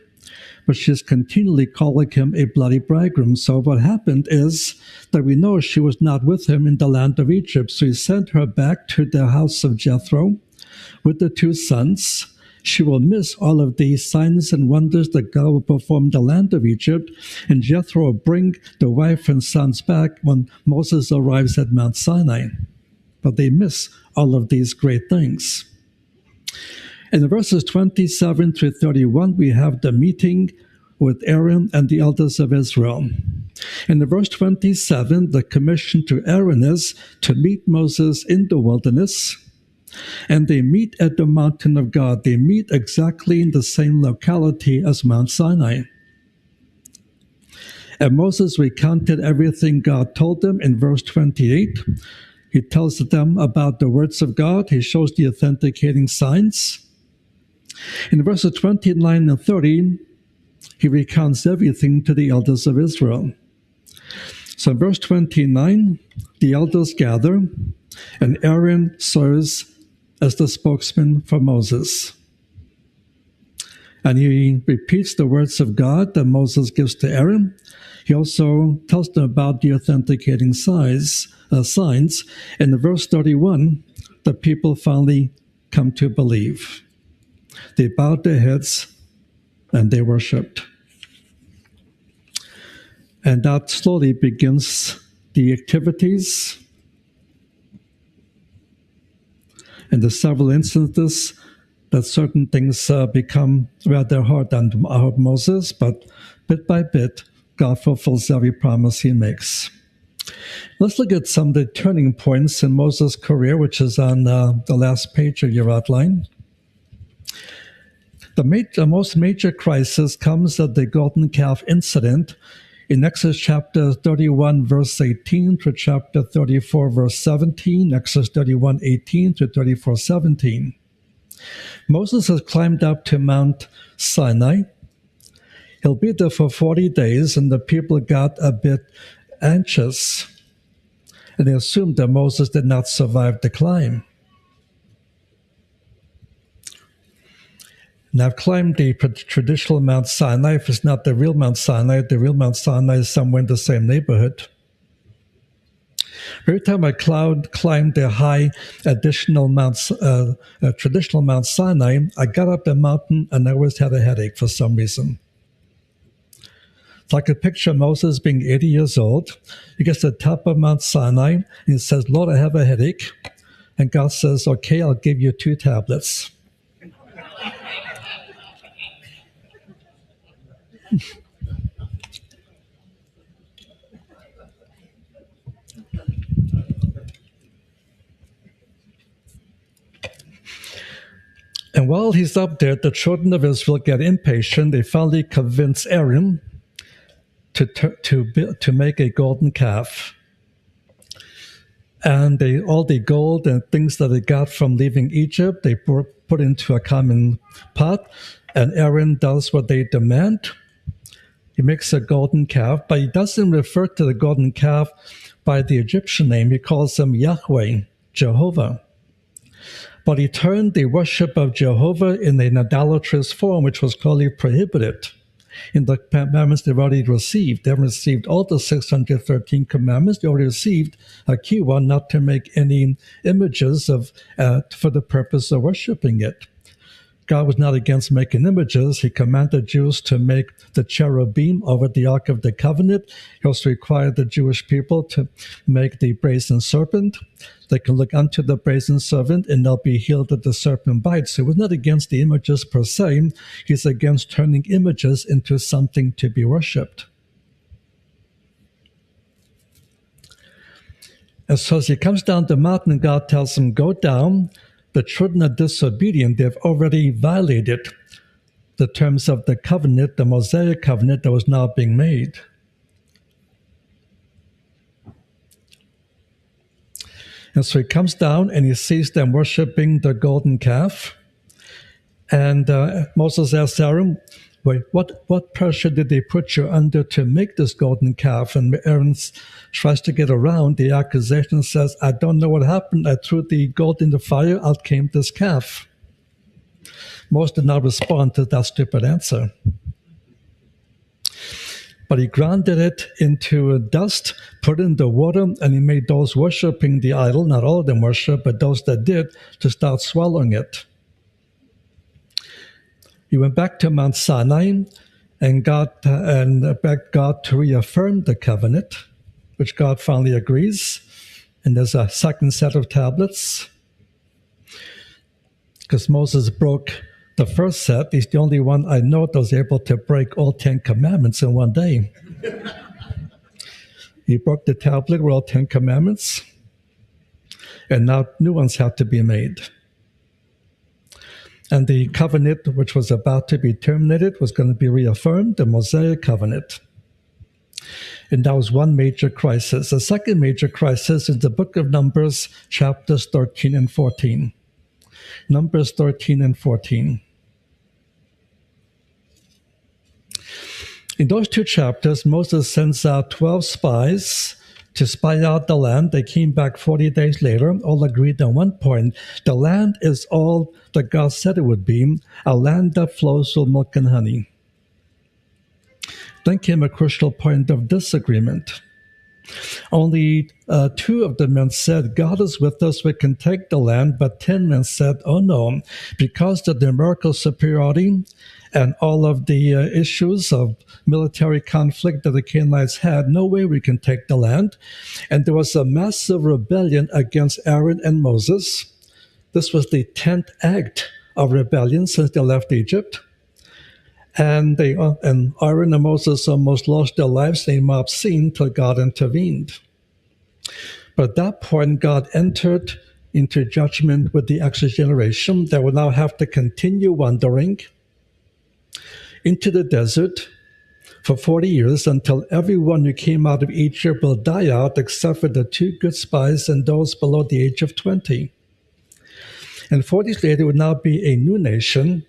S2: but she's continually calling him a bloody bridegroom. So what happened is that we know she was not with him in the land of Egypt. So he sent her back to the house of Jethro with the two sons. She will miss all of these signs and wonders that God will perform in the land of Egypt, and Jethro will bring the wife and sons back when Moses arrives at Mount Sinai. But they miss all of these great things. In the verses 27 through 31, we have the meeting with Aaron and the elders of Israel. In the verse 27, the commission to Aaron is to meet Moses in the wilderness, and they meet at the mountain of God. They meet exactly in the same locality as Mount Sinai. And Moses recounted everything God told them in verse 28. He tells them about the words of God. He shows the authenticating signs. In verses 29 and 30, he recounts everything to the elders of Israel. So in verse 29, the elders gather, and Aaron serves as the spokesman for Moses. And he repeats the words of God that Moses gives to Aaron. He also tells them about the authenticating signs. In verse 31, the people finally come to believe. They bowed their heads and they worshipped. And that slowly begins the activities and the several instances that certain things become rather hard on Moses, but bit by bit, God fulfills every promise he makes. Let's look at some of the turning points in Moses' career, which is on the last page of your outline. The most major crisis comes at the golden calf incident in Exodus chapter 31, verse 18 to chapter 34, verse 17, Exodus 31, 18 to 34, 17. Moses has climbed up to Mount Sinai. He'll be there for 40 days, and the people got a bit anxious, and they assumed that Moses did not survive the climb. And I've climbed the traditional Mount Sinai. If it's not the real Mount Sinai is somewhere in the same neighborhood. Every time I climbed the high traditional Mount Sinai, I got up the mountain and I always had a headache for some reason. So I could picture Moses being 80 years old. He gets to the top of Mount Sinai and he says, "Lord, I have a headache." And God says, "Okay, I'll give you 2 tablets." And while he's up there, the children of Israel get impatient. They finally convince Aaron to make a golden calf. And all the gold and things that they got from leaving Egypt, they put into a common pot. And Aaron does what they demand. He makes a golden calf, but he doesn't refer to the golden calf by the Egyptian name. He calls him Yahweh, Jehovah. But he turned the worship of Jehovah in an idolatrous form, which was clearly prohibited in the commandments they've already received. They haven't received all the 613 commandments. They already received a key one, not to make any images for the purpose of worshiping it. God was not against making images. He commanded Jews to make the cherubim over the Ark of the Covenant. He also required the Jewish people to make the brazen serpent. They can look unto the brazen serpent and they'll be healed of the serpent bite. So he was not against the images per se. He's against turning images into something to be worshipped. And so as he comes down the mountain, God tells him, "Go down." The children are disobedient. They've already violated the terms of the covenant, the Mosaic covenant that was now being made. And so he comes down and he sees them worshiping the golden calf. And Moses asks Aaron, "Wait, what pressure did they put you under to make this golden calf?" And Aaron tries to get around the accusation and says, "I don't know what happened. I threw the gold in the fire. Out came this calf." Moses did not respond to that stupid answer. But he grounded it into dust, put it in the water, and he made those worshiping the idol, not all of them worship, but those that did, to start swallowing it. He went back to Mount Sinai and begged God to reaffirm the covenant, which God finally agrees. And there's a second set of tablets. Because Moses broke the first set. He's the only one I know that was able to break all 10 commandments in one day. He broke the tablet with all 10 commandments. And now new ones have to be made. And the covenant, which was about to be terminated, was going to be reaffirmed, the Mosaic covenant. And that was one major crisis. The second major crisis is the book of Numbers, chapters 13 and 14. Numbers 13 and 14. In those 2 chapters, Moses sends out 12 spies to spy out the land. They came back 40 days later, all agreed on one point. The land is all that God said it would be, a land that flows with milk and honey. Then came a crucial point of disagreement. Only 2 of the men said, "God is with us, we can take the land." But 10 men said, "Oh no, because of the numerical superiority and all of the issues of military conflict that the Canaanites had, no way we can take the land." And there was a massive rebellion against Aaron and Moses. This was the 10th act of rebellion since they left Egypt. And Aaron and Moses almost lost their lives in mob scene till God intervened. But at that point, God entered into judgment with the Exodus generation that would now have to continue wandering into the desert for 40 years until everyone who came out of Egypt will die out except for the 2 good spies and those below the age of 20. And 40 years later would now be a new nation,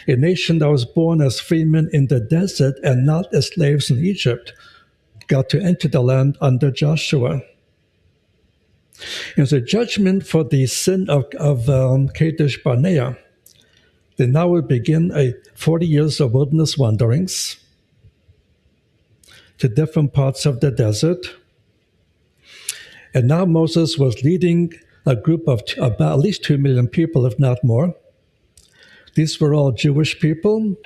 S2: a nation that was born as freemen in the desert and not as slaves in Egypt, got to enter the land under Joshua. It was a judgment for the sin of Kadesh Barnea. They now would begin 40 years of wilderness wanderings to different parts of the desert. And now Moses was leading a group of about at least 2 million people, if not more. These were all Jewish people.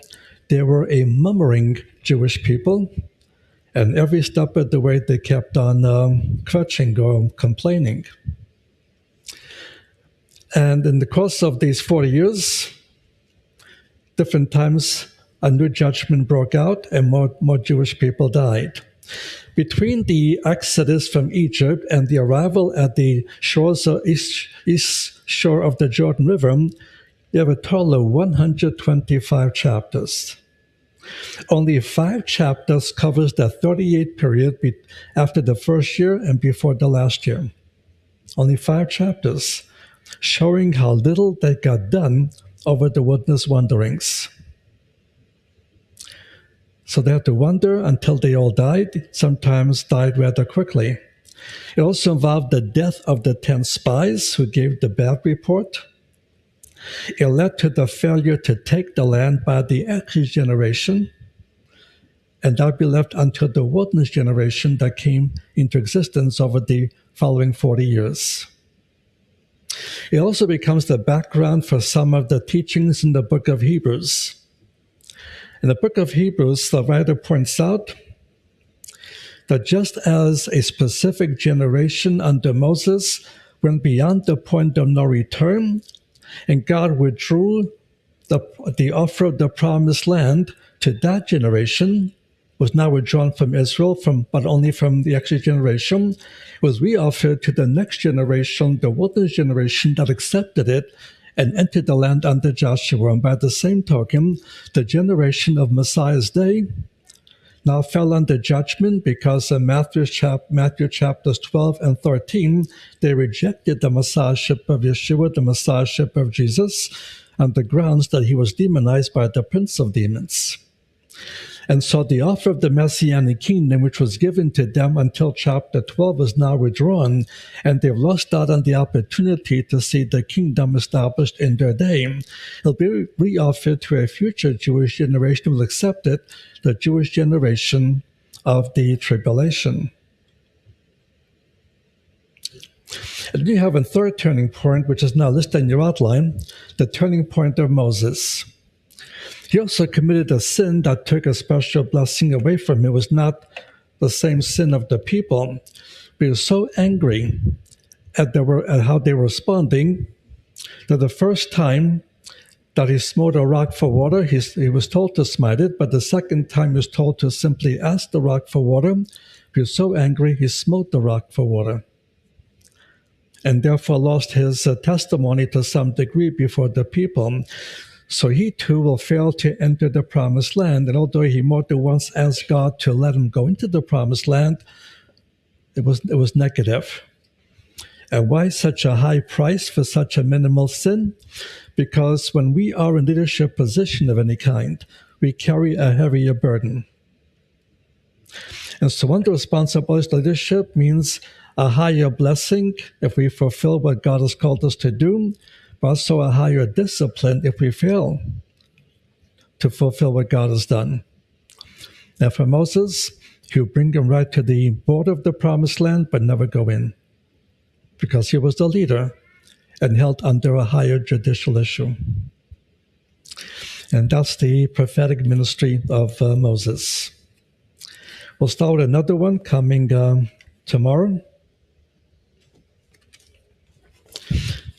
S2: They were a murmuring Jewish people. And every step of the way, they kept on crutching or complaining. And in the course of these 40 years, different times, a new judgment broke out and more Jewish people died. Between the exodus from Egypt and the arrival at the east shore of the Jordan River, you have a total of 125 chapters. Only 5 chapters covers the 38 period after the first year and before the last year. Only 5 chapters, showing how little they got done over the wilderness wanderings. So they had to wander until they all died, sometimes died rather quickly. It also involved the death of the 10 spies who gave the bad report. It led to the failure to take the land by the Exodus generation, and that would be left until the wilderness generation that came into existence over the following 40 years. It also becomes the background for some of the teachings in the book of Hebrews. In the book of Hebrews, the writer points out that just as a specific generation under Moses went beyond the point of no return, and God withdrew the offer of the promised land to that generation, was now withdrawn from Israel, but only from the Exodus generation, was reoffered to the next generation, the wilderness generation that accepted it and entered the land under Joshua. And by the same token, the generation of Messiah's day now fell under judgment because in Matthew chapters 12 and 13, they rejected the Messiahship of Yeshua, the Messiahship of Jesus, on the grounds that he was demonized by the prince of demons. And so the offer of the Messianic kingdom, which was given to them until chapter 12, is now withdrawn, and they've lost out on the opportunity to see the kingdom established in their day. It'll be reoffered to a future Jewish generation who will accept it, the Jewish generation of the tribulation. And then you have a third turning point, which is now listed in your outline, the turning point of Moses. He also committed a sin that took a special blessing away from him. It was not the same sin of the people. But he was so angry at how they were responding that the first time that he smote a rock for water, he was told to smite it, but the second time he was told to simply ask the rock for water. He was so angry, he smote the rock for water, and therefore lost his testimony to some degree before the people. So he too will fail to enter the promised land. And although he more than once asked God to let him go into the promised land, it was negative. And why such a high price for such a minimal sin? Because when we are in leadership position of any kind, we carry a heavier burden. And so one of the responsibilities of leadership means a higher blessing if we fulfill what God has called us to do, but also a higher discipline if we fail to fulfill what God has done. Now for Moses, he would bring him right to the border of the promised land, but never go in, because he was the leader and held under a higher judicial issue. And that's the prophetic ministry of Moses. We'll start with another one coming tomorrow.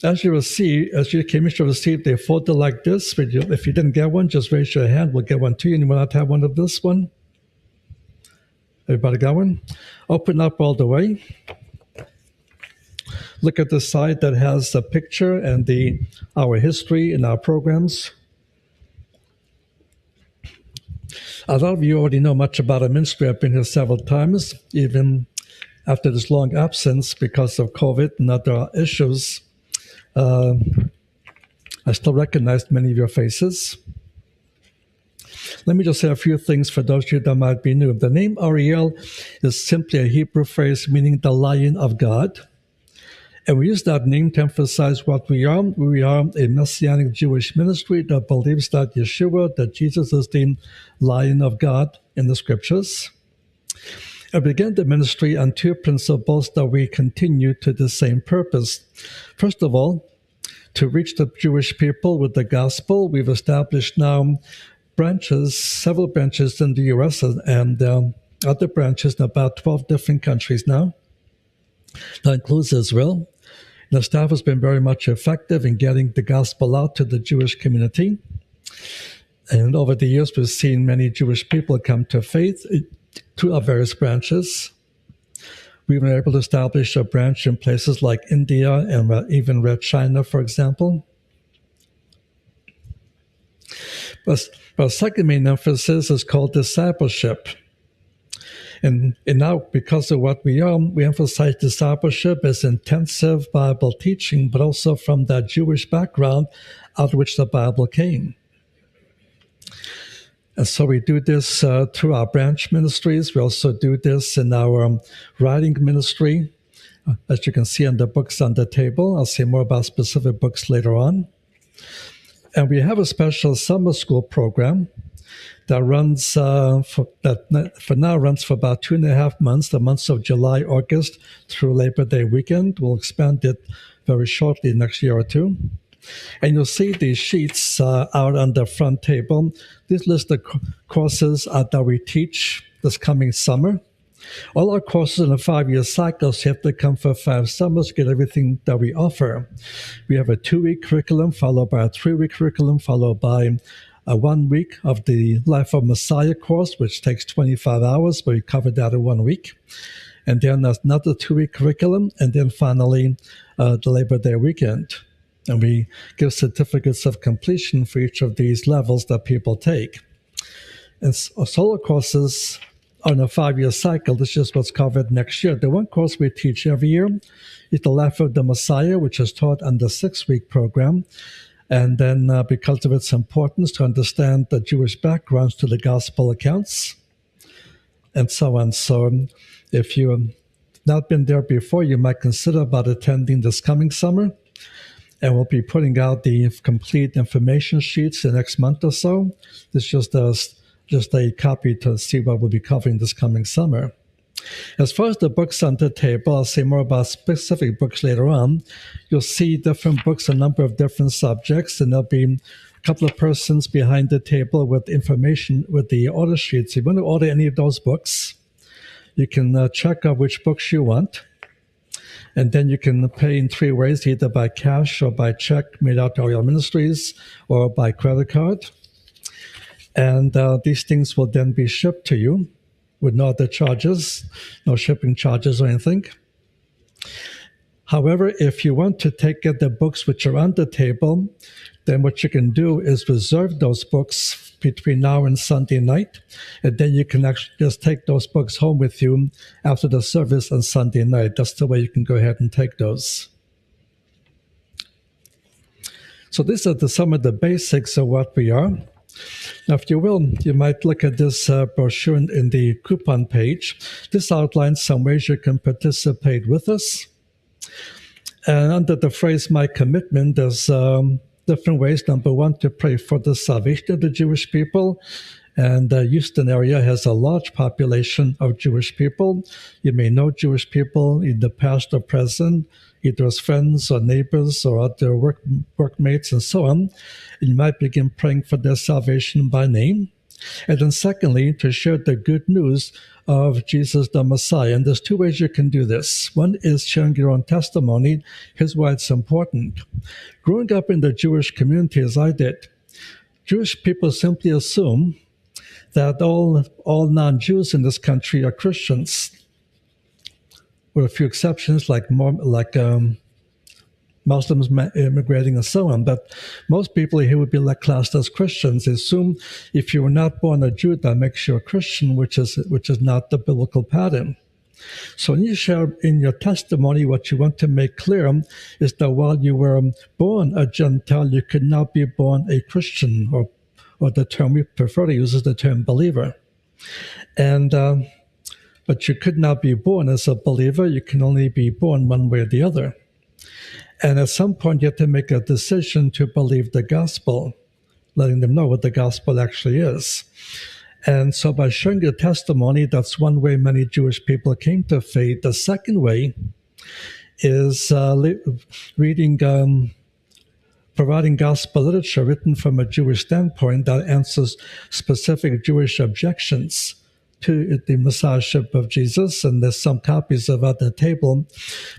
S2: As you will see, as you came to receive a folder like this, if you didn't get one, just raise your hand. We'll get one to you. Anyone not have one of this one? Everybody got one? Open up all the way. Look at the side that has the picture and our history and our programs. A lot of you already know much about our ministry. I've been here several times, even after this long absence because of COVID and other issues. I still recognize many of your faces. Let me just say a few things for those of you that might be new. The name Ariel is simply a Hebrew phrase meaning the Lion of God. And we use that name to emphasize what we are. We are a Messianic Jewish ministry that believes that Yeshua, that Jesus is the Lion of God in the Scriptures. I began the ministry on two principles that we continue to the same purpose. First of all, to reach the Jewish people with the gospel. We've established now branches, several branches in the U.S. and other branches in about 12 different countries now. That includes Israel. And the staff has been very much effective in getting the gospel out to the Jewish community. And over the years, we've seen many Jewish people come to faith through our various branches. We've been able to establish a branch in places like India and even Red China, for example. But our second main emphasis is called discipleship. And now, because of what we are, we emphasize discipleship as intensive Bible teaching, but also from that Jewish background out of which the Bible came. And so we do this through our branch ministries. We also do this in our writing ministry. As you can see on the books on the table, I'll say more about specific books later on. And we have a special summer school program that runs for now runs for about 2.5 months, the months of July, August through Labor Day weekend. We'll expand it very shortly next year or two. And you'll see these sheets out on the front table. This list of courses that we teach this coming summer. All our courses in a 5-year cycle, so you have to come for 5 summers to get everything that we offer. We have a 2-week curriculum followed by a 3-week curriculum followed by a 1 week of the Life of Messiah course, which takes 25 hours, but we cover that in 1 week. And then another 2-week curriculum, and then finally the Labor Day weekend. And we give certificates of completion for each of these levels that people take. And solo courses on a 5-year cycle, this is what's covered next year. The one course we teach every year is the Life of the Messiah, which is taught on the 6-week program. And then because of its importance to understand the Jewish backgrounds to the gospel accounts, and so on. So if you have not been there before, you might consider about attending this coming summer. And we'll be putting out the complete information sheets the next month or so. This is just a copy to see what we'll be covering this coming summer. As far as the books on the table, I'll say more about specific books later on. You'll see different books, a number of different subjects, and there'll be a couple of persons behind the table with information with the order sheets. If you want to order any of those books, you can check out which books you want. And then you can pay in 3 ways, either by cash or by check made out to Oriel Ministries or by credit card. And these things will then be shipped to you with no other charges, no shipping charges or anything. However, if you want to get the books which are on the table, then what you can do is reserve those books between now and Sunday night, and then you can actually just take those books home with you after the service on Sunday night. That's the way you can go ahead and take those. So these are some of the basics of what we are. Now, if you will, you might look at this brochure in the coupon page. This outlines some ways you can participate with us. And under the phrase, my commitment, there's different ways. Number one, to pray for the salvation of the Jewish people. And the Houston area has a large population of Jewish people. You may know Jewish people in the past or present, either as friends or neighbors or other workmates and so on. And you might begin praying for their salvation by name. And then secondly, to share the good news of Jesus the Messiah. And there's 2 ways you can do this. One is sharing your own testimony. Here's why it's important. Growing up in the Jewish community as I did, Jewish people simply assume that all non-Jews in this country are Christians, with a few exceptions like Muslims immigrating and so on. But most people here would be classed as Christians. They assume if you were not born a Jew, that makes you a Christian, which is not the biblical pattern. So when you share in your testimony, what you want to make clear is that while you were born a Gentile, you could not be born a Christian, or the term we prefer to use is the term believer. And but you could not be born as a believer. You can only be born one way or the other. And at some point, you have to make a decision to believe the gospel, letting them know what the gospel actually is. And so by sharing your testimony, that's one way many Jewish people came to faith. The second way is reading, providing gospel literature written from a Jewish standpoint that answers specific Jewish objections to the Messiahship of Jesus. And there's some copies of it at the table.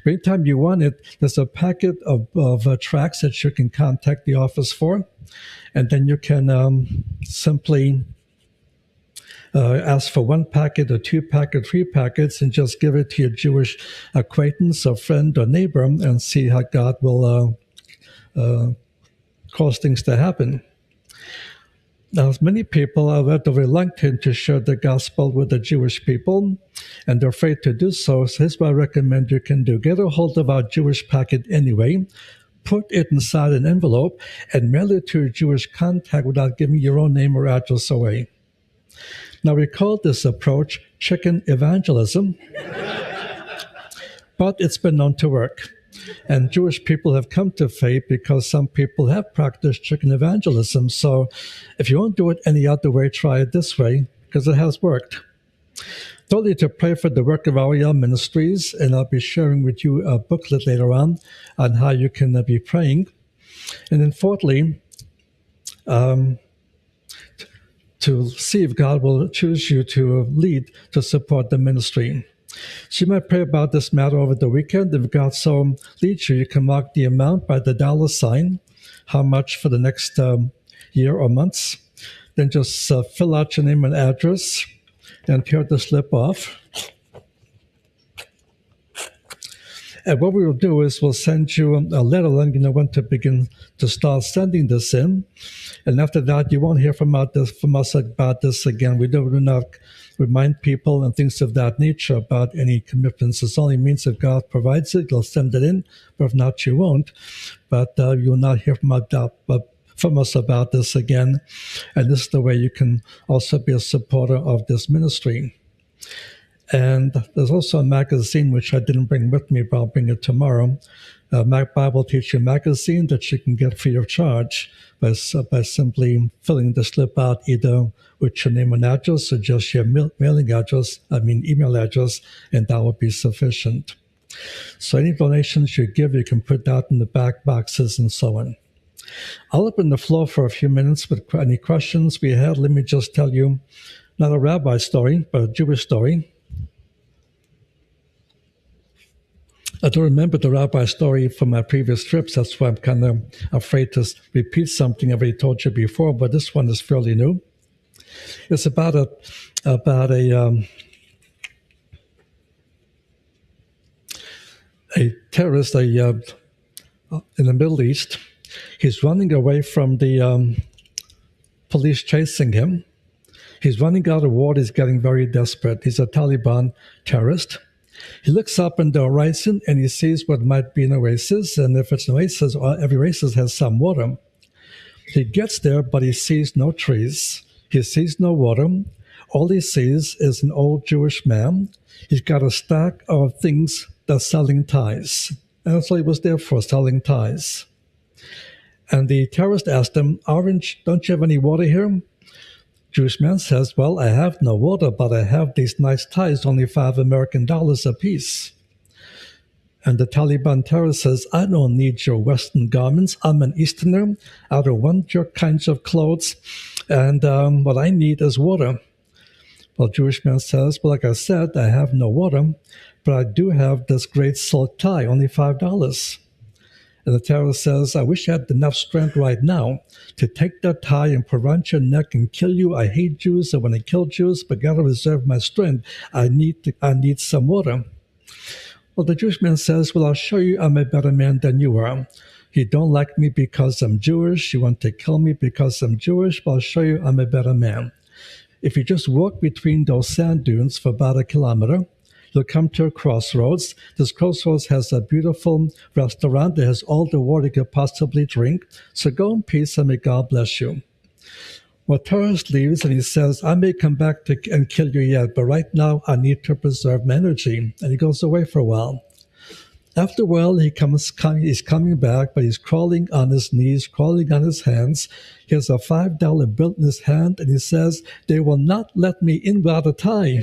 S2: Anytime you want it, there's a packet of tracts that you can contact the office for. And then you can simply ask for 1 packet or 2 packets, 3 packets, and just give it to your Jewish acquaintance or friend or neighbor and see how God will cause things to happen. Now, many people are reluctant to share the gospel with the Jewish people, and they're afraid to do so. So here's what I recommend you can do. Get a hold of our Jewish packet anyway, put it inside an envelope, and mail it to a Jewish contact without giving your own name or address away. Now, we call this approach chicken evangelism, but it's been known to work. And Jewish people have come to faith because some people have practiced chicken evangelism. So if you won't do it any other way, try it this way, because it has worked. Don't need to pray for the work of our ministries, and I'll be sharing with you a booklet later on how you can be praying. And then fourthly, to see if God will choose you to lead to support the ministry. So you might pray about this matter over the weekend. If God so leads you, you can mark the amount by the $sign, how much for the next year or months. Then just fill out your name and address and tear the slip off. And what we will do is we'll send you a letter letting you know when to begin to start sending this in. And after that, you won't hear from us about this again. We do not remind people and things of that nature about any commitments. It only means if God provides it, you'll send it in. But if not, you won't. But you'll not hear from us about this again. And this is the way you can also be a supporter of this ministry. And there's also a magazine, which I didn't bring with me, but I'll bring it tomorrow, a Bible Teacher magazine that you can get free of charge by simply filling the slip out either with your name and address or just your email address, and that will be sufficient. So any donations you give, you can put that in the back boxes and so on. I'll open the floor for a few minutes with any questions we had. Let me just tell you, not a rabbi story, but a Jewish story. I don't remember the rabbi story from my previous trips. That's why I'm kind of afraid to repeat something I've already told you before, but this one is fairly new. It's about a terrorist in the Middle East. He's running away from the police chasing him. He's running out of water. He's getting very desperate. He's a Taliban terrorist. He looks up in the horizon and he sees what might be an oasis. And if it's an oasis, every oasis has some water. He gets there, but he sees no trees. He sees no water. All he sees is an old Jewish man. He's got a stack of things that's selling ties. And that's all he was there for, selling ties. And the terrorist asked him, "Orange, don't you have any water here?" Jewish man says, "Well, I have no water, but I have these nice ties, only $5 a piece." And the Taliban terrorist says, "I don't need your Western garments. I'm an Easterner. I don't want your kinds of clothes. And what I need is water." Well, Jewish man says, "Well, like I said, I have no water, but I do have this great silk tie, only $5. And the terrorist says, "I wish I had enough strength right now to take that tie and put around your neck and kill you. I hate Jews. I want to kill Jews, but gotta reserve my strength. I need some water." Well, the Jewish man says, "Well, I'll show you I'm a better man than you are. You don't like me because I'm Jewish. You want to kill me because I'm Jewish. But I'll show you I'm a better man. If you just walk between those sand dunes for about 1 kilometer, you'll come to a crossroads. This crossroads has a beautiful restaurant that has all the water you could possibly drink. So go in peace and may God bless you." Well, terrorist leaves and he says, "I may come back and kill you yet, but right now I need to preserve my energy." And he goes away for a while. After a while, he's coming back, but he's crawling on his knees, crawling on his hands. He has a $5 bill in his hand, and he says, "They will not let me in without a tie."